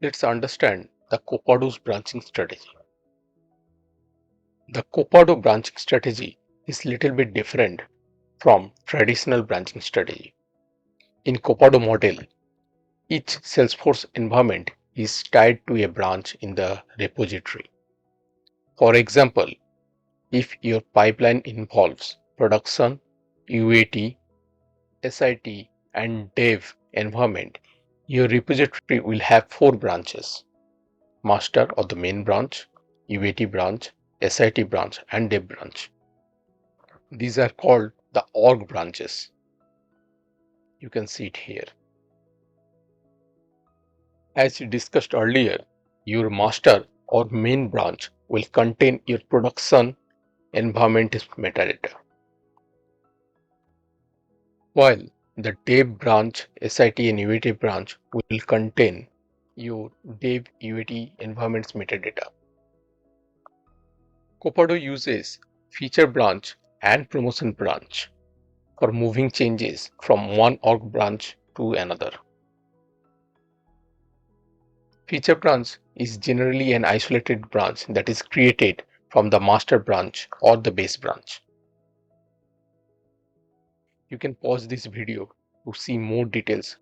Let's understand the Copado's branching strategy. The Copado branching strategy is little bit different from traditional branching strategy. In Copado model, each Salesforce environment is tied to a branch in the repository. For example, if your pipeline involves production, UAT, SIT, and dev environment, your repository will have four branches: master or the main branch, UAT branch, SIT branch, and dev branch. These are called the org branches. You can see it here. As we discussed earlier, your master or main branch will contain your production environment metadata, while the dev branch, SIT, and UAT branch will contain your dev UAT environments metadata. Copado uses feature branch and promotion branch for moving changes from one org branch to another. Feature branch is generally an isolated branch that is created from the master branch or the base branch. You can pause this video to see more details